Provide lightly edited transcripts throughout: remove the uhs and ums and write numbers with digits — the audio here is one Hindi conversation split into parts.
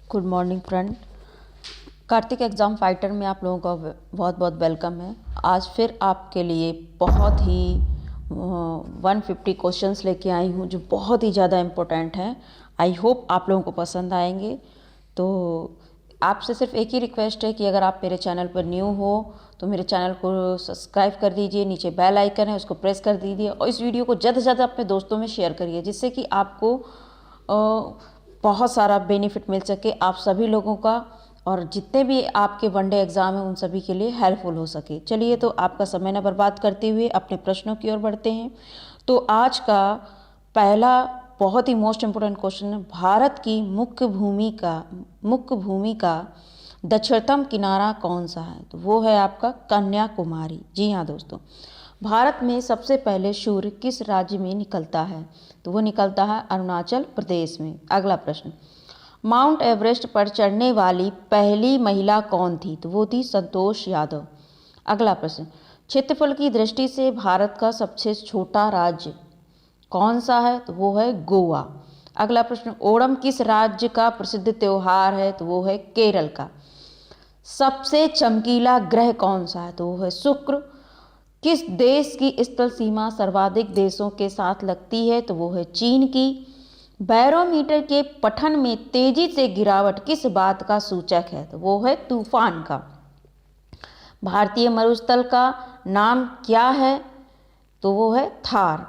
Good morning friend. Kartik exam fighter में आप लोगों का बहुत बहुत वेलकम है। आज फिर आपके लिए बहुत ही 150 क्वेश्चंस लेके आई हूँ जो बहुत ही ज़्यादा इम्पोर्टेंट हैं। आई होप आप लोगों को पसंद आएंगे। तो आपसे सिर्फ एक ही रिक्वेस्ट है कि अगर आप मेरे चैनल पर न्यू हो तो मेरे चैनल को सब्सक्राइब कर दीजिए, नीचे बेल आइकन है उसको प्रेस कर दीजिए और इस वीडियो को ज़्यादा से ज़्यादा अपने दोस्तों में शेयर करिए जिससे कि आपको बहुत सारा बेनिफिट मिल सके आप सभी लोगों का, और जितने भी आपके वनडे एग्ज़ाम हैं उन सभी के लिए हेल्पफुल हो सके। चलिए तो आपका समय न बर्बाद करते हुए अपने प्रश्नों की ओर बढ़ते हैं। तो आज का पहला बहुत ही मोस्ट इम्पोर्टेंट क्वेश्चन है, भारत की मुख्य भूमि का दक्षिणतम किनारा कौन सा है? तो वो है आपका कन्याकुमारी। जी हाँ दोस्तों, भारत में सबसे पहले सूर्य किस राज्य में निकलता है? तो वो निकलता है अरुणाचल प्रदेश में। अगला प्रश्न, माउंट एवरेस्ट पर चढ़ने वाली पहली महिला कौन थी? तो वो थी संतोष यादव। अगला प्रश्न, क्षेत्रफल की दृष्टि से भारत का सबसे छोटा राज्य कौन सा है? तो वो है गोवा। अगला प्रश्न, ओणम किस राज्य का प्रसिद्ध त्योहार है? तो वो है केरल का। सबसे चमकीला ग्रह कौन सा है? तो वो है शुक्र। किस देश की स्थल सीमा सर्वाधिक देशों के साथ लगती है? तो वो है चीन की। बैरोमीटर के पठन में तेजी से गिरावट किस बात का सूचक है? तो वो है तूफान का। भारतीय मरुस्थल का नाम क्या है? तो वो है थार।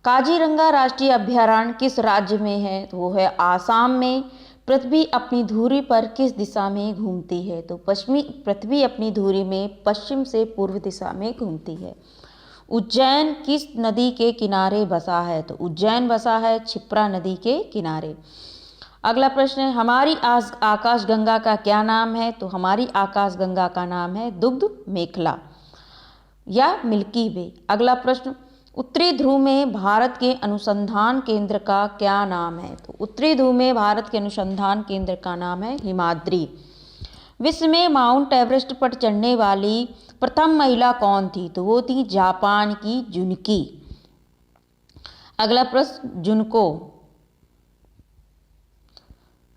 काजीरंगा राष्ट्रीय अभयारण्य किस राज्य में है? तो वो है आसाम में। पृथ्वी अपनी धुरी पर किस दिशा में घूमती है? तो पृथ्वी अपनी धुरी में पश्चिम से पूर्व दिशा में घूमती है। उज्जैन किस नदी के किनारे बसा है? तो उज्जैन बसा है क्षिप्रा नदी के किनारे। अगला प्रश्न है, हमारी आकाशगंगा का क्या नाम है? तो हमारी आकाशगंगा का नाम है दुग्ध मेखला या मिल्की वे। अगला प्रश्न, उत्तरी ध्रुव में भारत के अनुसंधान केंद्र का क्या नाम है? तो उत्तरी ध्रुव में भारत के अनुसंधान केंद्र का नाम है हिमाद्री। विश्व में माउंट एवरेस्ट पर चढ़ने वाली प्रथम महिला कौन थी? तो वो थी जापान की जुनकी। अगला प्रश्न, जुनको।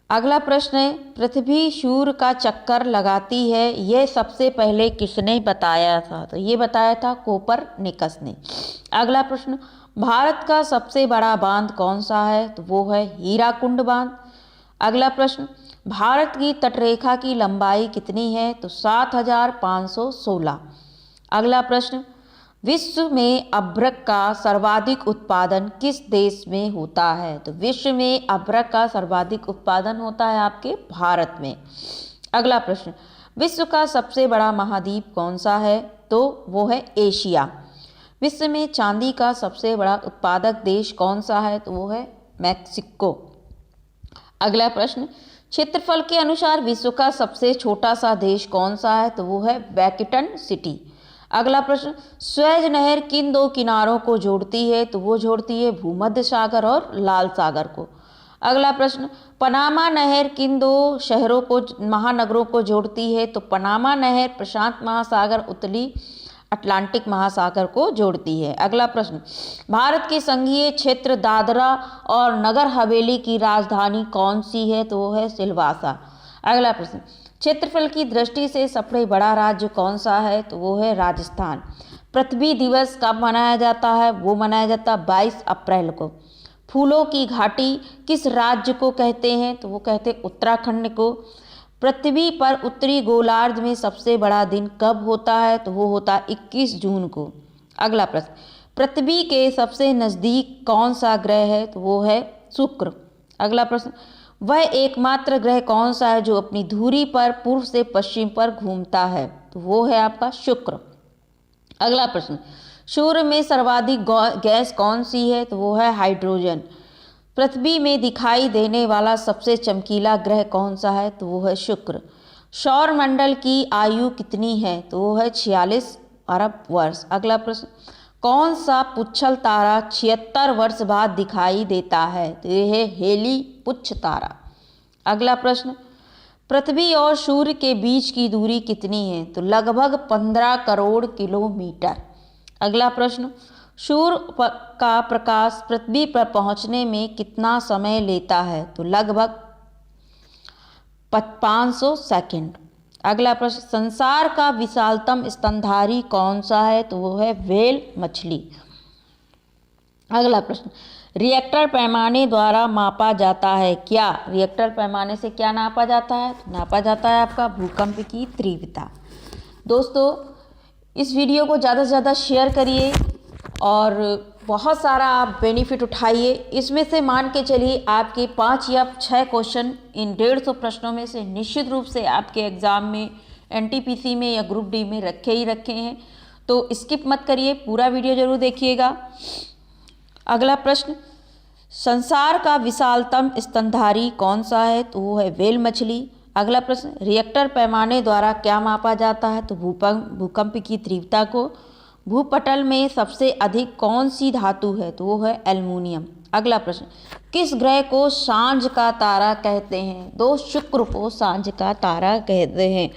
अगला प्रश्न है, पृथ्वी सूर्य का चक्कर लगाती है, यह सबसे पहले किसने बताया था? तो ये बताया था कोपरनिकस ने। अगला प्रश्न, भारत का सबसे बड़ा बांध कौन सा है? तो वो है हीराकुंड बांध। अगला प्रश्न, भारत की तटरेखा की लंबाई कितनी है? तो 7516। अगला प्रश्न, विश्व में अभ्रक का सर्वाधिक उत्पादन किस देश में होता है? तो विश्व में अभ्रक का सर्वाधिक उत्पादन होता है आपके भारत में। अगला प्रश्न, विश्व का सबसे बड़ा महाद्वीप कौन सा है? तो वो है एशिया। विश्व में चांदी का सबसे बड़ा उत्पादक देश कौन सा है? तो वो है मैक्सिको। अगला प्रश्न, क्षेत्रफल के अनुसार विश्व का सबसे छोटा सा देश कौन सा है? तो वो है वेटिकन सिटी। अगला प्रश्न, स्वेज नहर किन दो किनारों को जोड़ती है? तो वो जोड़ती है भूमध्य सागर और लाल सागर को। अगला प्रश्न, पनामा नहर किन दो शहरों को महानगरों को जोड़ती है? तो पनामा नहर प्रशांत महासागर उत्तरी अटलांटिक महासागर को जोड़ती है। अगला प्रश्न, भारत के संघीय क्षेत्र दादरा और नगर हवेली की राजधानी कौन सी है? तो वो है सिलवासा। अगला प्रश्न, क्षेत्रफल की दृष्टि से सबसे बड़ा राज्य कौन सा है? तो वो है राजस्थान। पृथ्वी दिवस कब मनाया जाता है? वो मनाया जाता है 22 अप्रैल को। फूलों की घाटी किस राज्य को कहते हैं? तो वो कहते हैं उत्तराखंड को। पृथ्वी पर उत्तरी गोलार्ध में सबसे बड़ा दिन कब होता है? तो वो होता है 21 जून को। अगला प्रश्न, पृथ्वी के सबसे नज़दीक कौन सा ग्रह है? तो वो है शुक्र। अगला प्रश्न, वह एकमात्र ग्रह कौन सा है जो अपनी धुरी पर पूर्व से पश्चिम पर घूमता है? तो वो है आपका शुक्र। अगला प्रश्न, सूर्य में सर्वाधिक गैस कौन सी है? तो वो है हाइड्रोजन। पृथ्वी में दिखाई देने वाला सबसे चमकीला ग्रह कौन सा है? तो वो है शुक्र। सौर मंडल की आयु कितनी है? तो वो है 46 अरब वर्ष। अगला प्रश्न, कौन सा पुच्छल तारा 76 वर्ष बाद दिखाई देता है? तो ये है हेली पुच्छ तारा। अगला प्रश्न, पृथ्वी और सूर्य के बीच की दूरी कितनी है? तो लगभग 15 करोड़ किलोमीटर। अगला प्रश्न, सूर्य का प्रकाश पृथ्वी पर पहुंचने में कितना समय लेता है? तो लगभग 500 सेकंड। अगला प्रश्न, संसार का विशालतम स्तनधारी कौन सा है? तो वो है व्हेल मछली। अगला प्रश्न, रिएक्टर पैमाने द्वारा मापा जाता है क्या? रिएक्टर पैमाने से क्या नापा जाता है? तो नापा जाता है आपका भूकंप की तीव्रता। दोस्तों, इस वीडियो को ज़्यादा से ज़्यादा शेयर करिए और बहुत सारा आप बेनिफिट उठाइए। इसमें से मान के चलिए आपके 5 या 6 क्वेश्चन इन 150 प्रश्नों में से निश्चित रूप से आपके एग्ज़ाम में, एनटीपीसी में या ग्रुप डी में रखे ही रखे हैं। तो स्किप मत करिए, पूरा वीडियो जरूर देखिएगा। अगला प्रश्न, संसार का विशालतम स्तनधारी कौन सा है? तो वो है व्हेल मछली। अगला प्रश्न, रिएक्टर पैमाने द्वारा क्या मापा जाता है? तो भूकंप की तीव्रता को। भूपटल में सबसे अधिक कौन सी धातु है? तो वो है एल्युमिनियम। अगला प्रश्न, किस ग्रह को सांझ का तारा कहते हैं? दोस्त, शुक्र को सांझ का तारा कहते हैं।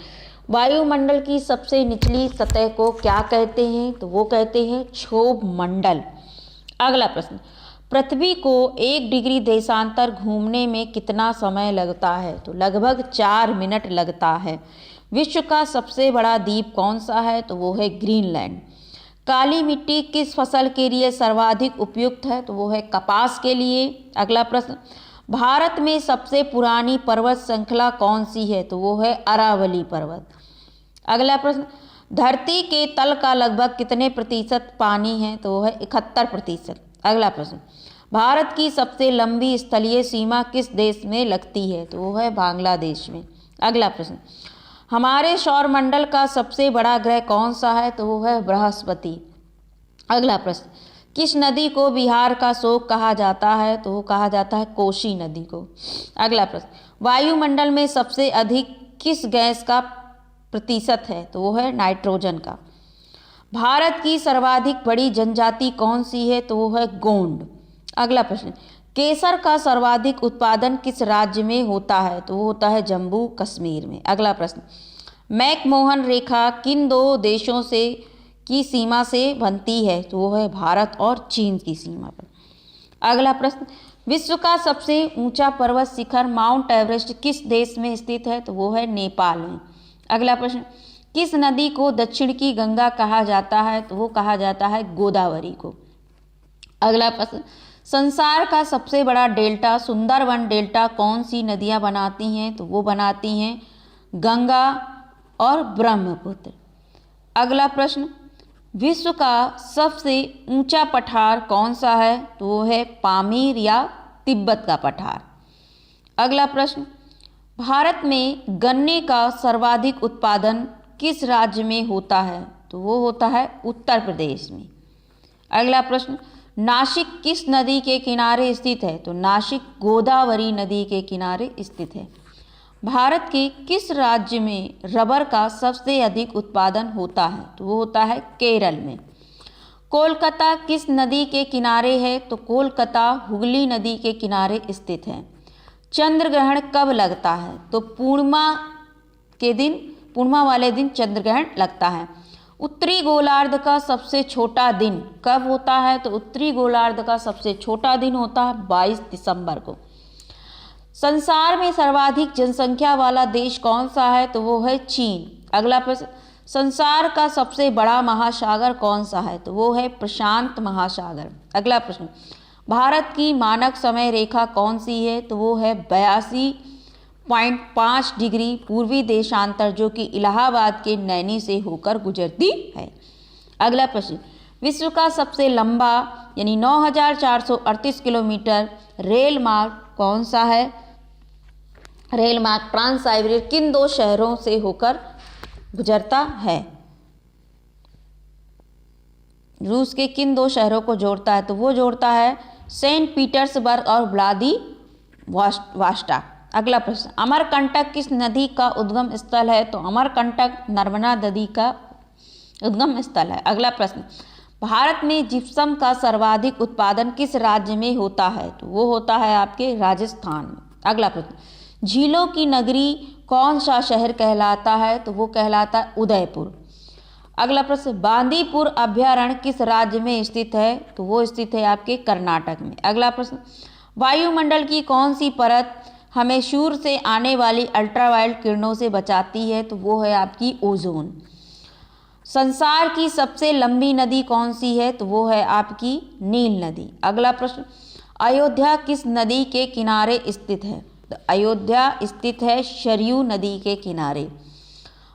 वायुमंडल की सबसे निचली सतह को क्या कहते हैं? तो वो कहते हैं क्षोभ मंडल। अगला प्रश्न, पृथ्वी को 1 डिग्री देशांतर घूमने में कितना समय लगता है? तो लगभग 4 मिनट लगता है। विश्व का सबसे बड़ा द्वीप कौन सा है? तो वो है ग्रीनलैंड। काली मिट्टी किस फसल के लिए सर्वाधिक उपयुक्त है? तो वो है कपास के लिए। अगला प्रश्न, भारत में सबसे पुरानी पर्वत श्रृंखला कौन सी है? तो वो है अरावली पर्वत। अगला प्रश्न, धरती के तल का लगभग कितने प्रतिशत पानी है? तो वो है 71%। अगला प्रश्न, भारत की सबसे लंबी स्थलीय सीमा किस देश में लगती है? तो वो है बांग्लादेश में। अगला प्रश्न, हमारे सौरमंडल का सबसे बड़ा ग्रह कौन सा है? तो वो है बृहस्पति। अगला प्रश्न, किस नदी को बिहार का शोक कहा जाता है? तो वो कहा जाता है कोसी नदी को। अगला प्रश्न, वायुमंडल में सबसे अधिक किस गैस का प्रतिशत है? तो वो है नाइट्रोजन का। भारत की सर्वाधिक बड़ी जनजाति कौन सी है? तो वो है गोंड। अगला प्रश्न, केसर का सर्वाधिक उत्पादन किस राज्य में होता है? तो वो होता है जम्मू कश्मीर में। अगला प्रश्न, मैकमोहन रेखा किन 2 देशों से की सीमा से बनती है? तो वो है भारत और चीन की सीमा पर। अगला प्रश्न, विश्व का सबसे ऊंचा पर्वत शिखर माउंट एवरेस्ट किस देश में स्थित है? तो वो है नेपाल में। अगला प्रश्न, किस नदी को दक्षिण की गंगा कहा जाता है? तो वो कहा जाता है गोदावरी को। अगला प्रश्न, संसार का सबसे बड़ा डेल्टा सुंदरवन डेल्टा कौन सी नदियां बनाती हैं? तो वो बनाती हैं गंगा और ब्रह्मपुत्र। अगला प्रश्न, विश्व का सबसे ऊंचा पठार कौन सा है? तो वो है पामीर या तिब्बत का पठार। अगला प्रश्न, भारत में गन्ने का सर्वाधिक उत्पादन किस राज्य में होता है? तो वो होता है उत्तर प्रदेश में। अगला प्रश्न, नासिक किस नदी के किनारे स्थित है? तो नासिक गोदावरी नदी के किनारे स्थित है। भारत के किस राज्य में रबर का सबसे अधिक उत्पादन होता है? तो वो होता है केरल में। कोलकाता किस नदी के किनारे है? तो कोलकाता हुगली नदी के किनारे स्थित है। चंद्र ग्रहण कब लगता है? तो पूर्णिमा वाले दिन चंद्र ग्रहण लगता है। उत्तरी गोलार्ध का सबसे छोटा दिन कब होता है? तो उत्तरी गोलार्ध का सबसे छोटा दिन होता है 22 दिसंबर को। संसार में सर्वाधिक जनसंख्या वाला देश कौन सा है? तो वो है चीन। अगला प्रश्न, संसार का सबसे बड़ा महासागर कौन सा है? तो वो है प्रशांत महासागर। अगला प्रश्न, भारत की मानक समय रेखा कौन सी है? तो वो है 82.5 डिग्री पूर्वी देशांतर, जो कि इलाहाबाद के नैनी से होकर गुजरती है। अगला प्रश्न, विश्व का सबसे लंबा यानी 9438 किलोमीटर रेल मार्ग कौन सा है? रेल मार्ग ट्रांस साइबेरिया किन 2 शहरों से होकर गुजरता है? रूस के किन 2 शहरों को जोड़ता है? तो वो जोड़ता है सेंट पीटर्सबर्ग और व्लादिवोस्टोक। अगला प्रश्न, अमरकंटक किस नदी का उद्गम स्थल है? तो अमरकंटक नर्मदा नदी का उद्गम स्थल है। अगला प्रश्न, भारत में जिप्सम का सर्वाधिक उत्पादन किस राज्य में होता है? तो वो होता है आपके राजस्थान में। अगला प्रश्न, झीलों की नगरी कौन सा शहर कहलाता है? तो वो कहलाता है उदयपुर। अगला प्रश्न, बांदीपुर अभयारण्य किस राज्य में स्थित है? तो वो स्थित है आपके कर्नाटक में। अगला प्रश्न, वायुमंडल की कौन सी परत हमें सूर्य से आने वाली अल्ट्रावायलेट किरणों से बचाती है, तो वो है आपकी ओजोन। संसार की सबसे लंबी नदी कौन सी है, तो वो है आपकी नील नदी। अगला प्रश्न, अयोध्या किस नदी के किनारे स्थित है, तो अयोध्या स्थित है सरयू नदी के किनारे।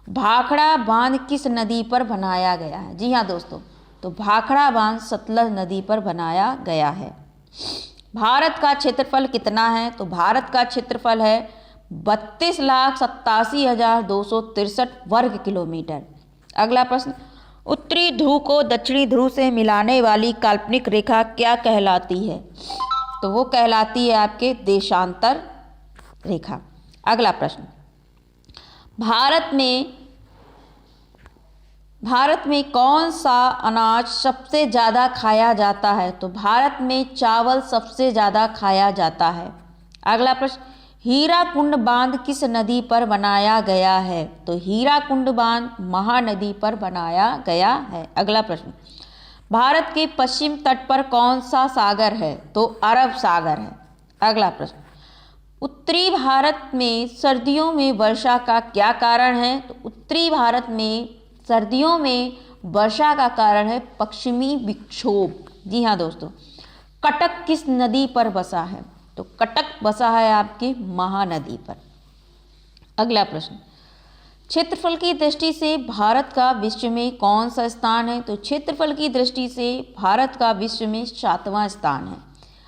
भाखड़ा बांध किस नदी पर बनाया गया है, जी हाँ दोस्तों, तो भाखड़ा बांध सतलज नदी पर बनाया गया है। भारत का क्षेत्रफल कितना है, तो भारत का क्षेत्रफल है 32,87,263 वर्ग किलोमीटर। अगला प्रश्न, उत्तरी ध्रुव को दक्षिणी ध्रुव से मिलाने वाली काल्पनिक रेखा क्या कहलाती है, तो वो कहलाती है आपके देशांतर रेखा। अगला प्रश्न, भारत में कौन सा अनाज सबसे ज़्यादा खाया जाता है, तो भारत में चावल सबसे ज़्यादा खाया जाता है। अगला प्रश्न, हीराकुंड बांध किस नदी पर बनाया गया है, तो हीराकुंड बांध महानदी पर बनाया गया है। अगला प्रश्न, भारत के पश्चिम तट पर कौन सा सागर है, तो अरब सागर है। अगला प्रश्न, उत्तरी भारत में सर्दियों में वर्षा का क्या कारण है, तो उत्तरी भारत में सर्दियों में वर्षा का कारण है पश्चिमी विक्षोभ। जी हाँ दोस्तों, कटक किस नदी पर बसा है, तो कटक बसा है आपकी महानदी पर। अगला प्रश्न, क्षेत्रफल की दृष्टि से भारत का विश्व में कौन सा स्थान है, तो क्षेत्रफल की दृष्टि से भारत का विश्व में 7वां स्थान है।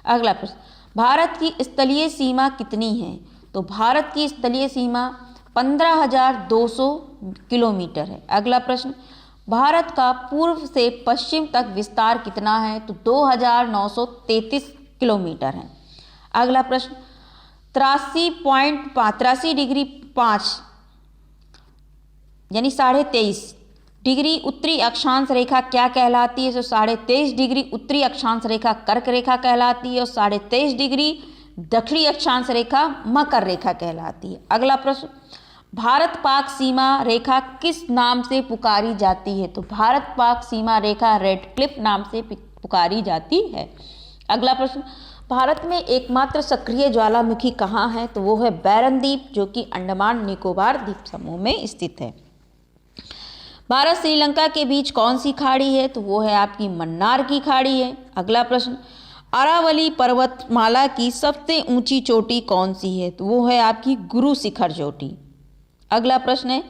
अगला प्रश्न, भारत की स्थलीय सीमा कितनी है, तो भारत की स्थलीय सीमा 15,200 किलोमीटर है। अगला प्रश्न, भारत का पूर्व से पश्चिम तक विस्तार कितना है, तो 2,933 किलोमीटर है। अगला प्रश्न, 83.83 डिग्री 5 यानी 23.5 डिग्री उत्तरी अक्षांश रेखा क्या कहलाती है, तो 23.5 डिग्री उत्तरी अक्षांश रेखा कर्क रेखा कहलाती है और 23.5 डिग्री दक्षिणी अक्षांश रेखा मकर रेखा कहलाती है। अगला प्रश्न, भारत पाक सीमा रेखा किस नाम से पुकारी जाती है, तो भारत पाक सीमा रेखा रेडक्लिफ नाम से पुकारी जाती है। अगला प्रश्न, भारत में एकमात्र सक्रिय ज्वालामुखी कहाँ है, तो वो है बैरन द्वीप, जो कि अंडमान निकोबार द्वीप समूह में स्थित है। भारत श्रीलंका के बीच कौन सी खाड़ी है, तो वो है आपकी मन्नार की खाड़ी है। अगला प्रश्न, अरावली पर्वतमाला की सबसे ऊंची चोटी कौन सी है, तो वो है आपकी गुरु शिखर चोटी। अगला प्रश्न है,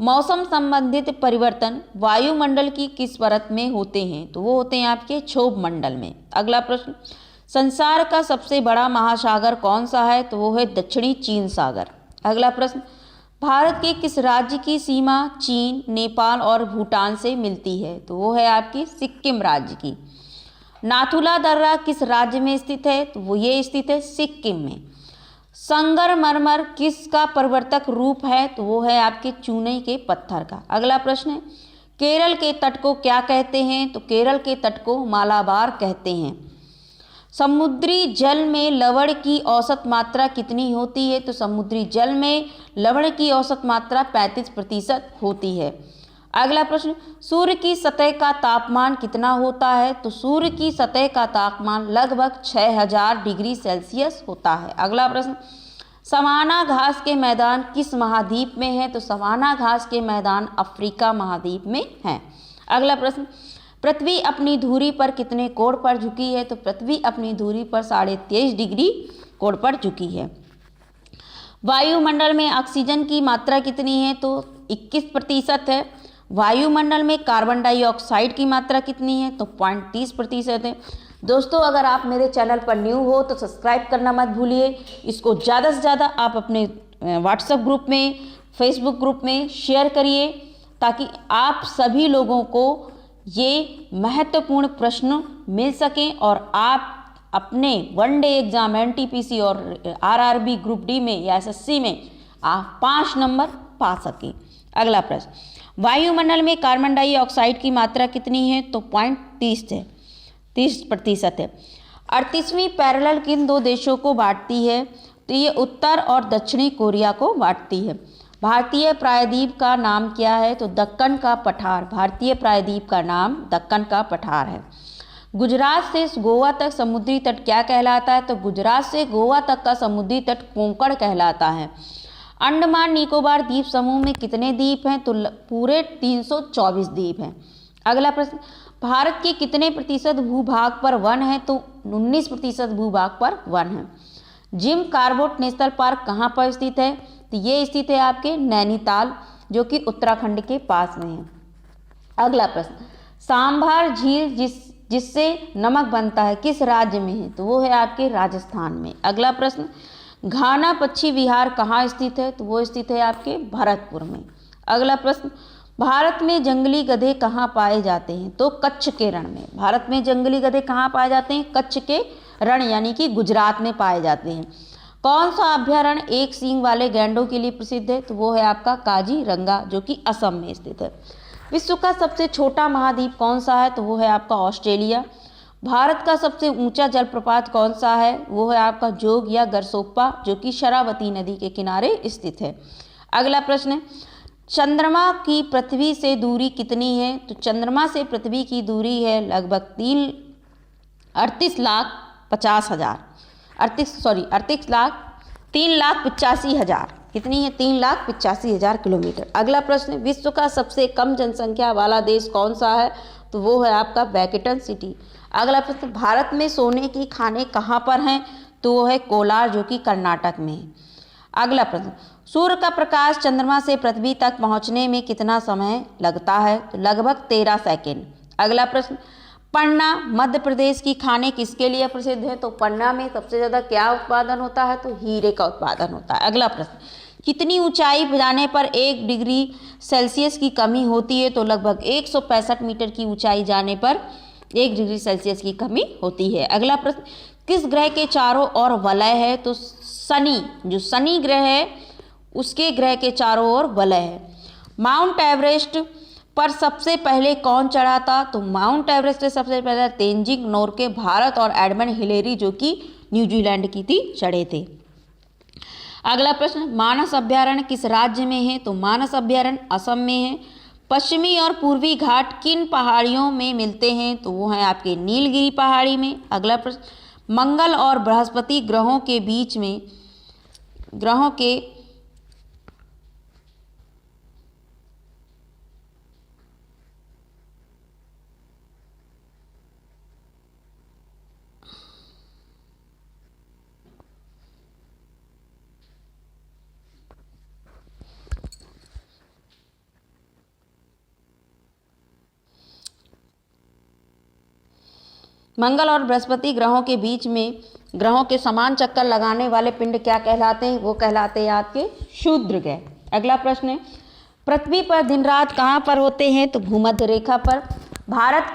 मौसम संबंधित परिवर्तन वायुमंडल की किस परत में होते हैं, तो वो होते हैं आपके क्षोभ मंडल में। अगला प्रश्न, संसार का सबसे बड़ा महासागर कौन सा है, तो वो है दक्षिणी चीन सागर। अगला प्रश्न, भारत के किस राज्य की सीमा चीन, नेपाल और भूटान से मिलती है, तो वो है आपकी सिक्किम राज्य की। नाथुला दर्रा किस राज्य में स्थित है, तो वो ये स्थित है सिक्किम में। संगमरमर किसका प्रवर्तक रूप है, तो वो है आपके चूने के पत्थर का। अगला प्रश्न है, केरल के तट को क्या कहते हैं, तो केरल के तट को मालाबार कहते हैं। समुद्री जल में लवण की औसत मात्रा कितनी होती है, तो समुद्री जल में लवण की औसत मात्रा 35% होती है। अगला प्रश्न, सूर्य की सतह का तापमान कितना होता है, तो सूर्य की सतह का तापमान लगभग 6000 डिग्री सेल्सियस होता है। अगला प्रश्न, सवाना घास के मैदान किस महाद्वीप में है, तो सवाना घास के मैदान अफ्रीका महाद्वीप में है। अगला प्रश्न, पृथ्वी अपनी धुरी पर कितने कोण पर झुकी है, तो पृथ्वी अपनी धुरी पर 23.5 डिग्री कोण पर झुकी है। वायुमंडल में ऑक्सीजन की मात्रा कितनी है, तो 21% है। वायुमंडल में कार्बन डाइऑक्साइड की मात्रा कितनी है, तो 0.30% है। दोस्तों, अगर आप मेरे चैनल पर न्यू हो तो सब्सक्राइब करना मत भूलिए। इसको ज़्यादा से ज़्यादा आप अपने व्हाट्सएप ग्रुप में, फेसबुक ग्रुप में शेयर करिए, ताकि आप सभी लोगों को ये महत्वपूर्ण प्रश्न मिल सकें और आप अपने वनडे एग्जाम एनटीपीसी और आरआरबी ग्रुप डी में या एसएससी में आप 5 नंबर पा सकें। अगला प्रश्न, वायुमंडल में कार्बन डाइऑक्साइड की मात्रा कितनी है, तो 30% है। 38वीं पैरेलल किन 2 देशों को बांटती है, तो ये उत्तर और दक्षिणी कोरिया को बांटती है। भारतीय प्रायद्वीप का नाम क्या है, तो दक्कन का पठार। भारतीय प्रायद्वीप का नाम दक्कन का पठार है। गुजरात से गोवा तक समुद्री तट क्या कहलाता है? तो गुजरात से गोवा तक का समुद्री तट कोंकण कहलाता है। अंडमान निकोबार द्वीप समूह में कितने द्वीप हैं? तो पूरे 324 द्वीप हैं। अगला प्रश्न, भारत के कितने प्रतिशत भूभाग पर वन है? तो 19% भूभाग पर वन है। जिम कार्बेट नेशनल पार्क कहाँ पर स्थित है? तो ये स्थित है आपके नैनीताल, जो कि उत्तराखंड के पास में है। अगला प्रश्न, सांभर झील जिससे नमक बनता है किस राज्य में है? तो वो है आपके राजस्थान में। अगला प्रश्न, घाना पक्षी विहार कहाँ स्थित है? तो वो स्थित है आपके भरतपुर में। अगला प्रश्न, भारत में जंगली गधे कहाँ पाए जाते हैं? तो कच्छ के रण में। भारत में जंगली गधे कहाँ पाए जाते हैं? कच्छ के रण यानी कि गुजरात में पाए जाते हैं। कौन सा अभ्यारण्य एक सींग वाले गैंडों के लिए प्रसिद्ध है? तो वो है आपका काजीरंगा, जो कि असम में स्थित है। विश्व का सबसे छोटा महाद्वीप कौन सा है? तो वो है आपका ऑस्ट्रेलिया। भारत का सबसे ऊंचा जलप्रपात कौन सा है? वो है आपका जोग या गरसोप्पा, जो कि शरावती नदी के किनारे स्थित है। अगला प्रश्न है, चंद्रमा की पृथ्वी से दूरी कितनी है? तो चंद्रमा से पृथ्वी की दूरी है लगभग 3,85,000। कितनी है? 3,85,000 किलोमीटर। अगला प्रश्न, विश्व का सबसे कम जनसंख्या वाला देश कौन सा है? तो वो है आपका वेटिकन सिटी। अगला प्रश्न, भारत में सोने की खानें कहाँ पर हैं? तो वो है कोलार, जो कि कर्नाटक में है। अगला प्रश्न, सूर्य का प्रकाश चंद्रमा से पृथ्वी तक पहुंचने में कितना समय लगता है? तो लगभग 13 सेकेंड। अगला प्रश्न, पन्ना मध्य प्रदेश की खाने किसके लिए प्रसिद्ध है? तो पन्ना में सबसे ज़्यादा क्या उत्पादन होता है? तो हीरे का उत्पादन होता है। अगला प्रश्न, कितनी ऊंचाई जाने पर 1 डिग्री सेल्सियस की कमी होती है? तो लगभग 165 मीटर की ऊंचाई जाने पर 1 डिग्री सेल्सियस की कमी होती है। अगला प्रश्न, किस ग्रह के चारों ओर वलय है? तो शनि, जो शनि ग्रह है उसके ग्रह के चारों ओर वलय है। माउंट एवरेस्ट पर सबसे पहले कौन चढ़ा था? तो माउंट एवरेस्ट से सबसे पहले तेंजिंग नोरके भारत और एडमंड हिलेरी, जो कि न्यूजीलैंड की थी, चढ़े थे। अगला प्रश्न, मानस अभ्यारण्य किस राज्य में है? तो मानस अभ्यारण्य असम में है। पश्चिमी और पूर्वी घाट किन पहाड़ियों में मिलते हैं? तो वो है आपके नीलगिरी पहाड़ी में। अगला प्रश्न, मंगल और बृहस्पति ग्रहों के बीच में मंगल और बृहस्पति ग्रहों के बीच में ग्रहों के समान चक्कर लगाने वाले पिंड क्या कहलाते हैं? वो कहलाते हैं आपके क्षुद्र ग्रह। अगला प्रश्न है, पृथ्वी पर दिन रात कहाँ पर होते हैं? तो भूमध्य रेखा पर। भारत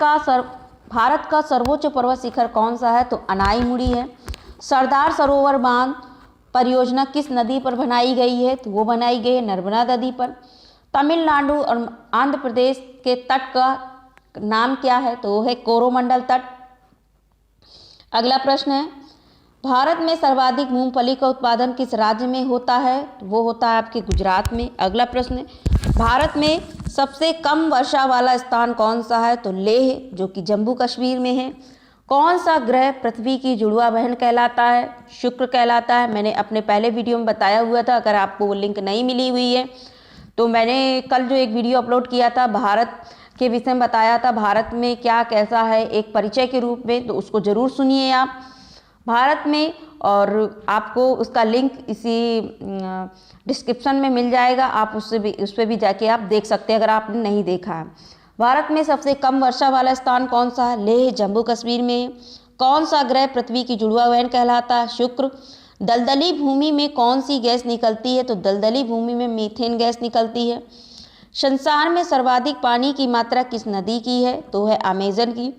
का सर्वोच्च पर्वत शिखर कौन सा है? तो अनाईमुड़ी है। सरदार सरोवर बांध परियोजना किस नदी पर बनाई गई है? तो वो बनाई गई है नर्मदा नदी पर। तमिलनाडु और आंध्र प्रदेश के तट का नाम क्या है? तो वो है कोरोमंडल तट। अगला प्रश्न है, भारत में सर्वाधिक मूंगफली का उत्पादन किस राज्य में होता है? तो वो होता है आपके गुजरात में। अगला प्रश्न है, भारत में सबसे कम वर्षा वाला स्थान कौन सा है? तो लेह, जो कि जम्मू कश्मीर में है। कौन सा ग्रह पृथ्वी की जुड़वा बहन कहलाता है? शुक्र कहलाता है। मैंने अपने पहले वीडियो में बताया हुआ था, अगर आपको वो लिंक नहीं मिली हुई है तो मैंने कल जो एक वीडियो अपलोड किया था भारत के विषय में बताया था, भारत में क्या कैसा है एक परिचय के रूप में, तो उसको ज़रूर सुनिए आप भारत में, और आपको उसका लिंक इसी डिस्क्रिप्शन में मिल जाएगा। आप उस पर भी जाके आप देख सकते हैं अगर आपने नहीं देखा है। भारत में सबसे कम वर्षा वाला स्थान कौन सा है? लेह, जम्मू कश्मीर में। कौन सा ग्रह पृथ्वी की जुड़वा बहन कहलाता है? शुक्र। दलदली भूमि में कौन सी गैस निकलती है? तो दलदली भूमि में मीथेन गैस निकलती है। संसार में सर्वाधिक पानी की मात्रा किस नदी की है? तो है अमेजन की।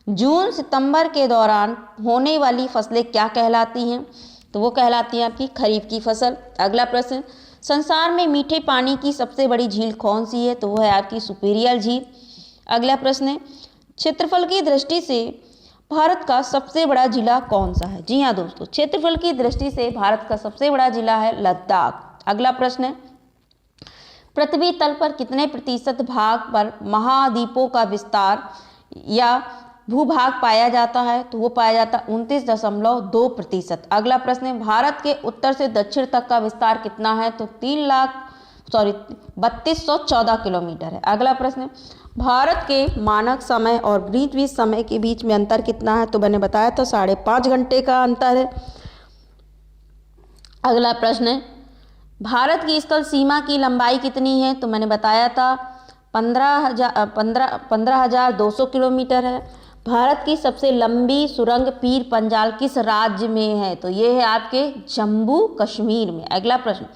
जून सितंबर के दौरान होने वाली फसलें क्या कहलाती हैं? तो वो कहलाती हैं आपकी खरीफ की फसल। अगला प्रश्न, संसार में मीठे पानी की सबसे बड़ी झील कौन सी है? तो वो है आपकी सुपीरियर झील। अगला प्रश्न है, क्षेत्रफल की दृष्टि से भारत का सबसे बड़ा जिला कौन सा है? जी हाँ दोस्तों, क्षेत्रफल की दृष्टि से भारत का सबसे बड़ा जिला है लद्दाख। अगला प्रश्न है, पृथ्वी तल पर कितने प्रतिशत भाग पर महाद्वीपों का विस्तार या भूभाग पाया जाता है, तो वो पाया जाता है 29.2%। अगला प्रश्न है, भारत के उत्तर से दक्षिण तक का विस्तार कितना है, तो 3214 किलोमीटर है। अगला प्रश्न है, भारत के मानक समय और ग्रीनविच समय के बीच में अंतर कितना है, तो मैंने बताया था 5.5 घंटे का अंतर है। अगला प्रश्न है, भारत की स्थल सीमा की लंबाई कितनी है, तो मैंने बताया था 15,200 किलोमीटर है। भारत की सबसे लंबी सुरंग पीर पंजाल किस राज्य में है, तो ये है आपके जम्मू कश्मीर में। अगला प्रश्न,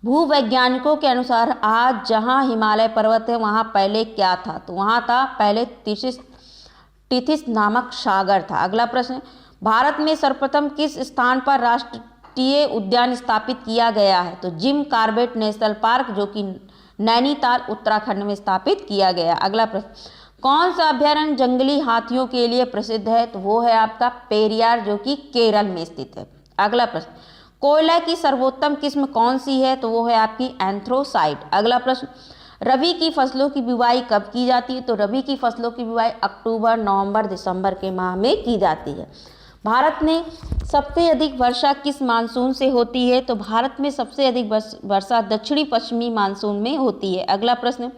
भूवैज्ञानिकों के अनुसार आज जहां हिमालय पर्वत है वहां पहले क्या था, तो वहां था पहले टिथिस नामक सागर था। अगला प्रश्न, भारत में सर्वप्रथम किस स्थान पर राष्ट्रीय उद्यान स्थापित किया गया है, तो जिम कॉर्बेट नेशनल पार्क, जो कि नैनीताल उत्तराखंड में स्थापित किया गया। अगला प्रश्न, कौन सा अभ्यारण्य जंगली हाथियों के लिए प्रसिद्ध है, तो वो है आपका पेरियार, जो कि केरल में स्थित है। अगला प्रश्न, कोयला की सर्वोत्तम किस्म कौन सी है, तो वो है आपकी एंथ्रोसाइट। अगला प्रश्न, रबी की फसलों की बुवाई कब की जाती है, तो रबी की फसलों की बुवाई अक्टूबर, नवंबर, दिसंबर के माह में की जाती है। भारत में सबसे अधिक वर्षा किस मानसून से होती है, तो भारत में सबसे अधिक वर्षा दक्षिणी पश्चिमी मानसून में होती है। अगला प्रश्न,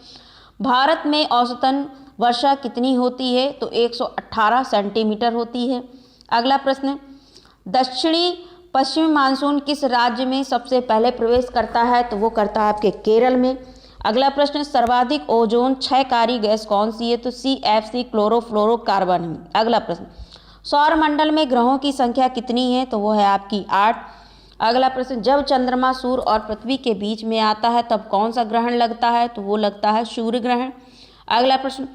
भारत में औसतन वर्षा कितनी होती है, तो 118 सेंटीमीटर होती है। अगला प्रश्न, दक्षिणी पश्चिमी मानसून किस राज्य में सबसे पहले प्रवेश करता है, तो वो करता है आपके केरल में। अगला प्रश्न, सर्वाधिक ओजोन क्षयकारी गैस कौन सी है, तो CFC क्लोरोफ्लोरोकार्बन है। अगला प्रश्न, सौरमंडल में ग्रहों की संख्या कितनी है, तो वो है आपकी 8। अगला प्रश्न, जब चंद्रमा सूर्य और पृथ्वी के बीच में आता है तब कौन सा ग्रहण लगता है, तो वो लगता है सूर्य ग्रहण। अगला प्रश्न,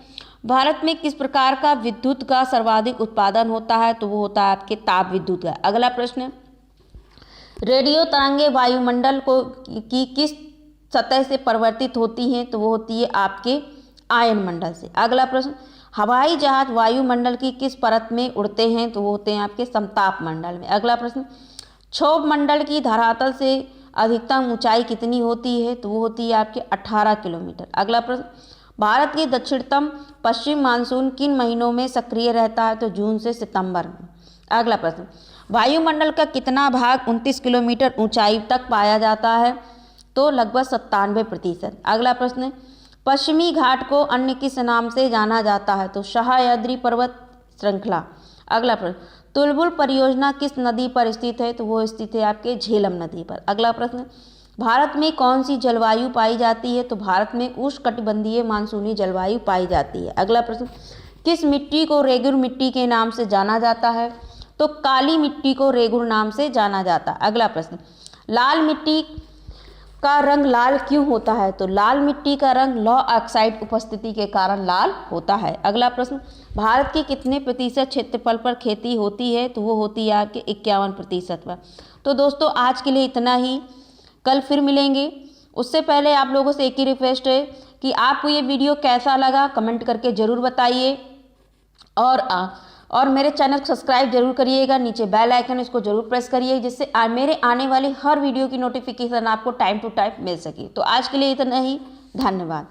भारत में किस प्रकार का विद्युत का सर्वाधिक उत्पादन होता है, तो वो होता है आपके ताप विद्युत का। अगला प्रश्न, रेडियो तरंगे वायुमंडल की किस सतह से परिवर्तित होती हैं, तो वो होती है आपके आयन मंडल से। अगला प्रश्न, हवाई जहाज वायुमंडल की किस परत में उड़ते हैं, तो वो होते हैं आपके समताप मंडल में। अगला प्रश्न, क्षोभ मंडल की धरातल से अधिकतम ऊंचाई कितनी होती है, तो वो होती है आपके 18 किलोमीटर। अगला प्रश्न, भारत की दक्षिणतम पश्चिम मानसून किन महीनों में सक्रिय रहता है, तो जून से सितंबर में। अगला प्रश्न, वायुमंडल का कितना भाग 29 किलोमीटर ऊंचाई तक पाया जाता है, तो लगभग 97%। अगला प्रश्न, पश्चिमी घाट को अन्य किस नाम से जाना जाता है, तो सह्याद्री पर्वत श्रृंखला। अगला प्रश्न, तुलबुल परियोजना किस नदी पर स्थित है, तो वो स्थित है आपके झेलम नदी पर। अगला प्रश्न, भारत में कौन सी जलवायु पाई जाती है, तो भारत में उष्णकटिबंधीय मानसूनी जलवायु पाई जाती है। अगला प्रश्न, किस मिट्टी को रेगुर मिट्टी के नाम से जाना जाता है, तो काली मिट्टी को रेगुर नाम से जाना जाता है। अगला प्रश्न, लाल मिट्टी का रंग लाल क्यों होता है, तो लाल मिट्टी का रंग लौह ऑक्साइड उपस्थिति के कारण लाल होता है। अगला प्रश्न, भारत के कितने प्रतिशत क्षेत्रफल पर खेती होती है, तो वो होती है आपके 51% पर। तो दोस्तों आज के लिए इतना ही, कल फिर मिलेंगे। उससे पहले आप लोगों से एक ही रिक्वेस्ट है कि आपको ये वीडियो कैसा लगा कमेंट करके ज़रूर बताइए, और मेरे चैनल को सब्सक्राइब जरूर करिएगा। नीचे बेल आइकन इसको जरूर प्रेस करिए, जिससे मेरे आने वाली हर वीडियो की नोटिफिकेशन आपको टाइम टू टाइम मिल सके। तो आज के लिए इतना ही, धन्यवाद।